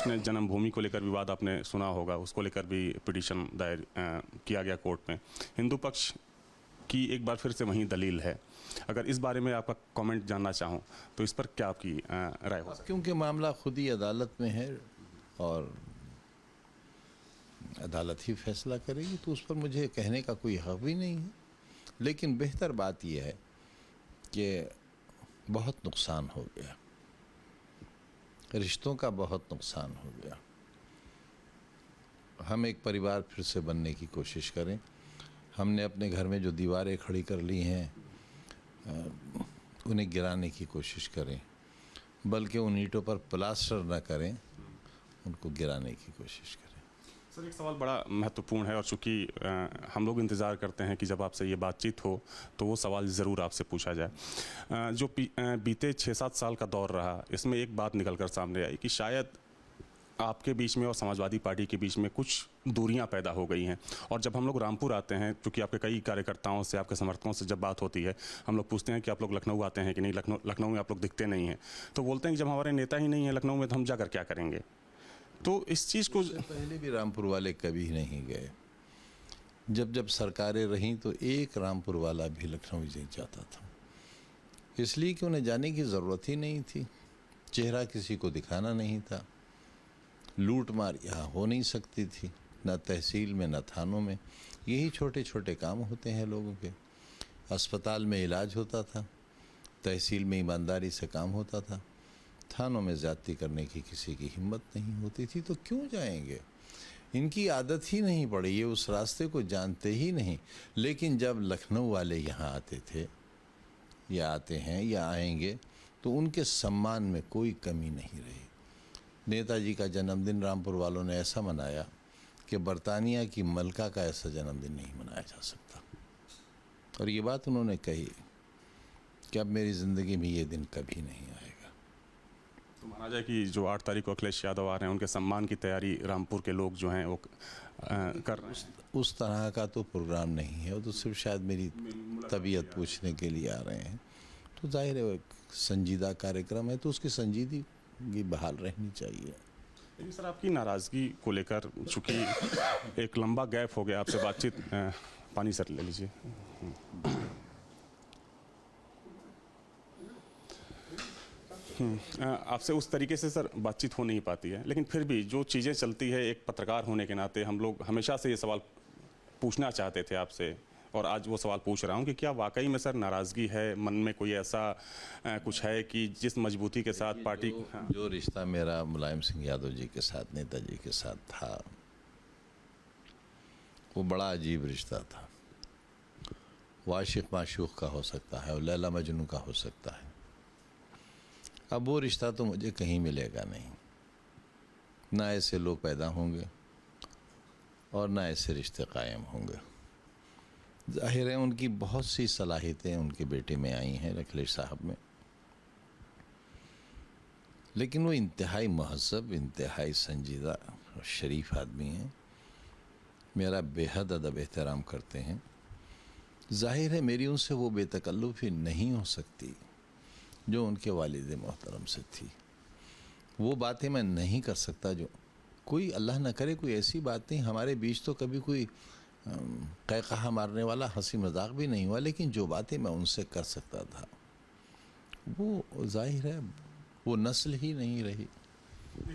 कृष्ण जन्मभूमि को लेकर विवाद आपने सुना होगा, उसको लेकर भी पिटीशन दायर किया गया कोर्ट में। हिंदू पक्ष की एक बार फिर से वही दलील है। अगर इस बारे में आपका कमेंट जानना चाहूँ तो इस पर क्या आपकी राय हो सकती है? क्योंकि मामला खुद ही अदालत में है और अदालत ही फैसला करेगी, तो उस पर मुझे कहने का कोई हक भी नहीं है। लेकिन बेहतर बात यह है कि बहुत नुकसान हो गया, रिश्तों का बहुत नुकसान हो गया। हम एक परिवार फिर से बनने की कोशिश करें। हमने अपने घर में जो दीवारें खड़ी कर ली हैं उन्हें गिराने की कोशिश करें, बल्कि उन ईंटों पर प्लास्टर न करें, उनको गिराने की कोशिश करें। सर, एक सवाल बड़ा महत्वपूर्ण है और चूंकि हम लोग इंतज़ार करते हैं कि जब आपसे ये बातचीत हो तो वो सवाल ज़रूर आपसे पूछा जाए। जो बीते 6-7 साल का दौर रहा, इसमें एक बात निकल कर सामने आई कि शायद आपके बीच में और समाजवादी पार्टी के बीच में कुछ दूरियां पैदा हो गई हैं। और जब हम लोग रामपुर आते हैं, क्योंकि आपके कई कार्यकर्ताओं से, आपके समर्थकों से जब बात होती है, हम लोग पूछते हैं कि आप लोग लखनऊ आते हैं कि नहीं, लखनऊ में आप लोग दिखते नहीं हैं, तो बोलते हैं कि जब हमारे नेता ही नहीं है लखनऊ में तो हम जाकर क्या करेंगे। तो इस चीज़ को पहले भी रामपुर वाले कभी नहीं गए। जब सरकारें रहीं तो एक रामपुर वाला भी लखनऊ नहीं जाता था, इसलिए कि उन्हें जाने की ज़रूरत ही नहीं थी। चेहरा किसी को दिखाना नहीं था, लूट मार यहाँ हो नहीं सकती थी, न तहसील में न थानों में। यही छोटे छोटे काम होते हैं लोगों के। अस्पताल में इलाज होता था, तहसील में ईमानदारी से काम होता था, थानों में ज़्यादती करने की किसी की हिम्मत नहीं होती थी। तो क्यों जाएंगे? इनकी आदत ही नहीं पड़ी, ये उस रास्ते को जानते ही नहीं। लेकिन जब लखनऊ वाले यहाँ आते थे या आते हैं या आएंगे तो उनके सम्मान में कोई कमी नहीं रही। नेताजी का जन्मदिन रामपुर वालों ने ऐसा मनाया कि बरतानिया की मलका का ऐसा जन्मदिन नहीं मनाया जा सकता। और ये बात उन्होंने कही कि अब मेरी ज़िंदगी में ये दिन कभी नहीं आएगा। तो माना जाए कि जो 8 तारीख को अखिलेश यादव आ रहे हैं, उनके सम्मान की तैयारी रामपुर के लोग जो हैं वो कर रहे हैं। उस तरह का तो प्रोग्राम नहीं है, वो तो सिर्फ शायद मेरी तबीयत पूछने के लिए आ रहे हैं। तो जाहिर है वो एक संजीदा कार्यक्रम है, तो उसकी संजीदगी बहाल रहनी चाहिए। लेकिन सर, आपकी नाराज़गी को लेकर चूँकि एक लंबा गैप हो गया आपसे बातचीत, पानी सर ले लीजिए। आपसे उस तरीके से सर बातचीत हो नहीं पाती है, लेकिन फिर भी जो चीज़ें चलती है, एक पत्रकार होने के नाते हम लोग हमेशा से ये सवाल पूछना चाहते थे आपसे, और आज वो सवाल पूछ रहा हूँ कि क्या वाकई में सर नाराज़गी है, मन में कोई ऐसा कुछ है कि जिस मजबूती के साथ पार्टी जो रिश्ता मेरा मुलायम सिंह यादव जी के साथ, नेताजी के साथ था, वो बड़ा अजीब रिश्ता था। वो आशिक माशूक का हो सकता है और लैला मजनू का हो सकता है। अब वो रिश्ता तो मुझे कहीं मिलेगा नहीं, ना ऐसे लोग पैदा होंगे और ना ऐसे रिश्ते कायम होंगे। जाहिर है उनकी बहुत सी सलाहियतें उनके बेटे में आई हैं, अखिलेश साहब में, लेकिन वो इंतहाई महज़ब, इंतहाई संजीदा और शरीफ आदमी हैं। मेरा बेहद अदब एहतराम करते हैं। जाहिर है मेरी उनसे वो बेतकल्लुफ़ी नहीं हो सकती जो उनके वालिद मोहतरम से थी। वो बातें मैं नहीं कर सकता जो कोई, अल्लाह न करे कोई ऐसी बात नहीं। हमारे बीच तो कभी कोई कहा मारने वाला हंसी मजाक भी नहीं हुआ, लेकिन जो बातें मैं उनसे कर सकता था वो जाहिर है वो नस्ल ही नहीं रही।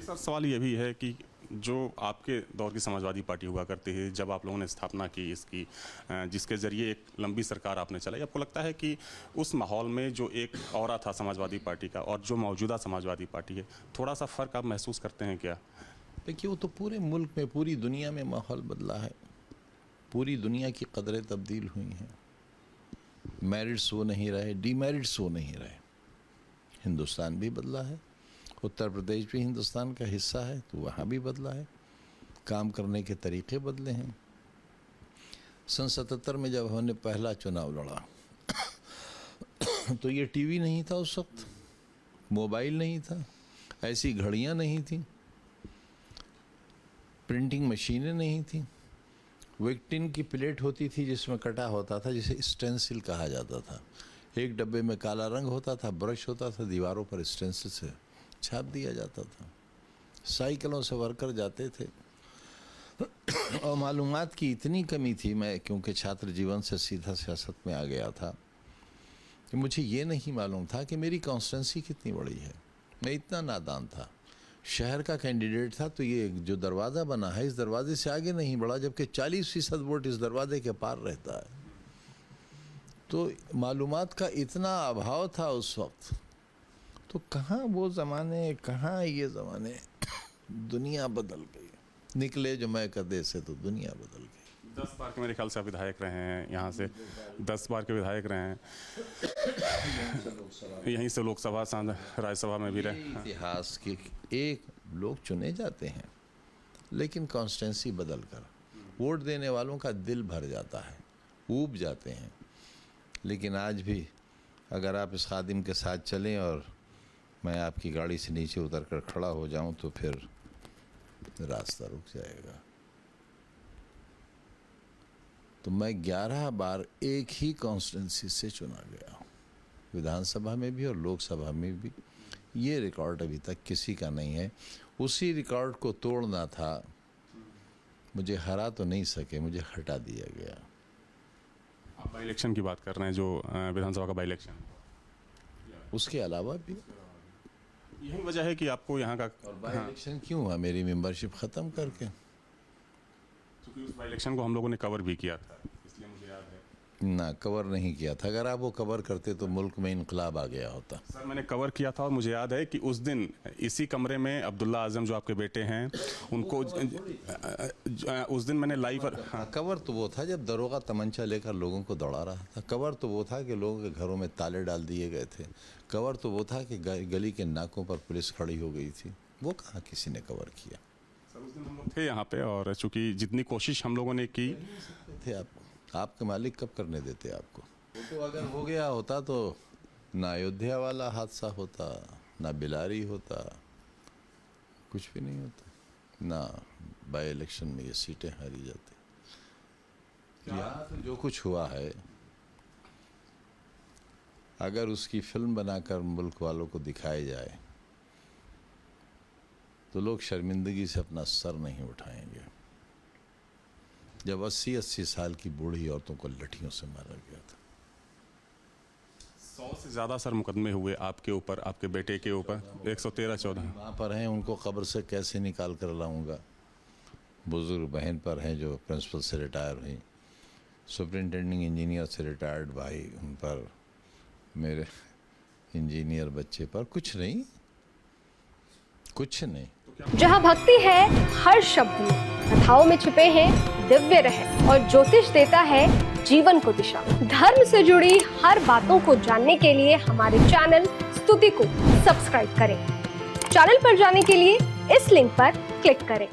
सर, सवाल ये भी है कि जो आपके दौर की समाजवादी पार्टी हुआ करती है, जब आप लोगों ने स्थापना की इसकी, जिसके ज़रिए एक लंबी सरकार आपने चलाई, आपको लगता है कि उस माहौल में जो एक ऑरा था समाजवादी पार्टी का और जो मौजूदा समाजवादी पार्टी है, थोड़ा सा फ़र्क आप महसूस करते हैं क्या? देखिए, वो तो पूरे मुल्क में, पूरी दुनिया में माहौल बदला है। पूरी दुनिया की कदरें तब्दील हुई हैं। मेरिट्स वो नहीं रहे, डीमेरिट्स वो नहीं रहे। हिंदुस्तान भी बदला है, उत्तर प्रदेश भी हिंदुस्तान का हिस्सा है तो वहाँ भी बदला है। काम करने के तरीक़े बदले हैं। सन 77 में जब हमने पहला चुनाव लड़ा तो ये टीवी नहीं था उस वक्त, मोबाइल नहीं था, ऐसी घड़ियाँ नहीं थी, प्रिंटिंग मशीनें नहीं थी। विक्टिन की प्लेट होती थी जिसमें कटा होता था, जिसे स्टेंसिल कहा जाता था। एक डब्बे में काला रंग होता था, ब्रश होता था, दीवारों पर स्टेंसिल से छाप दिया जाता था। साइकिलों से वर्कर जाते थे और मालूमात की इतनी कमी थी, मैं क्योंकि छात्र जीवन से सीधा सियासत में आ गया था, कि मुझे ये नहीं मालूम था कि मेरी कॉन्स्टिट्यूंसी कितनी बड़ी है। मैं इतना नादान था। शहर का कैंडिडेट था तो ये जो दरवाज़ा बना है इस दरवाजे से आगे नहीं बढ़ा, जबकि 40% वोट इस दरवाजे के पार रहता है। तो मालूमात का इतना अभाव था उस वक्त। तो कहाँ वो ज़माने, कहाँ ये ज़माने। दुनिया बदल गई। निकले जो मैं कदे से तो दुनिया बदल गई। 10 बार के मेरे ख्याल से आप विधायक रहे हैं, यहाँ से 10 बार के विधायक रहे हैं, यहीं से लोकसभा राज्यसभा में भी रहे। इतिहास के एक लोग चुने जाते हैं, लेकिन कॉन्स्टिट्यूंसी बदल कर वोट देने वालों का दिल भर जाता है, ऊब जाते हैं। लेकिन आज भी अगर आप इस खादिम के साथ चलें और मैं आपकी गाड़ी से नीचे उतर कर खड़ा हो जाऊं तो फिर रास्ता रुक जाएगा। तो मैं 11 बार एक ही कॉन्स्टिट्यूंसी से चुना गया, विधानसभा में भी और लोकसभा में भी। ये रिकॉर्ड अभी तक किसी का नहीं है। उसी रिकॉर्ड को तोड़ना था। मुझे हरा तो नहीं सके, मुझे हटा दिया गया। आप बाई इलेक्शन की बात कर रहे हैं, जो विधानसभा का बाई इलेक्शन, उसके अलावा भी यही वजह है कि आपको यहाँ का और बाई इलेक्शन क्यों हुआ? मेरी मेंबरशिप ख़त्म करके। क्योंकि उस बाई इलेक्शन को हम लोगों ने कवर भी किया था, इसलिए मुझे याद है। ना, कवर नहीं किया था। अगर आप वो कवर करते तो मुल्क में इनकलाब आ गया होता। सर मैंने कवर किया था और मुझे याद है कि उस दिन इसी कमरे में अब्दुल्ला आजम जो आपके बेटे हैं उनको उस दिन मैंने लाइव कवर तो वो था जब दरोगा तमंचा लेकर लोगों को दौड़ा रहा था। कवर तो वो था कि लोगों के घरों में ताले डाल दिए गए थे। कवर तो वो था कि गली के नाकों पर पुलिस खड़ी हो गई थी। वो कहाँ किसी ने कवर किया? सर उस दिन हम लोग थे यहाँ पे, और चूंकि जितनी कोशिश हम लोगों ने की थे आपके मालिक कब करने देते आपको? तो अगर हो गया होता तो ना अयोध्या वाला हादसा होता, ना बिलारी होता, कुछ भी नहीं होता, ना बाई इलेक्शन में ये सीटें हारी जाती। यहाँ तो जो कुछ हुआ है, अगर उसकी फिल्म बनाकर मुल्क वालों को दिखाई जाए तो लोग शर्मिंदगी से अपना सर नहीं उठाएंगे। जब 80-80 साल की बूढ़ी औरतों को लठियों से मारा गया था। 100 से ज़्यादा सर मुकदमे हुए आपके ऊपर, आपके बेटे के ऊपर। 113-14 वहाँ पर हैं, उनको कब्र से कैसे निकाल कर लाऊंगा? बुजुर्ग बहन पर हैं जो प्रिंसिपल से रिटायर हुई, सुपरिंटेंडिंग इंजीनियर से रिटायर्ड भाई, उन पर, मेरे इंजीनियर बच्चे पर। कुछ नहीं, कुछ नहीं। जहाँ भक्ति है हर शब्द में, कथाओं में छिपे हैं दिव्य रहस्य, और ज्योतिष देता है जीवन को दिशा। धर्म से जुड़ी हर बातों को जानने के लिए हमारे चैनल स्तुति को सब्सक्राइब करें। चैनल पर जाने के लिए इस लिंक पर क्लिक करें।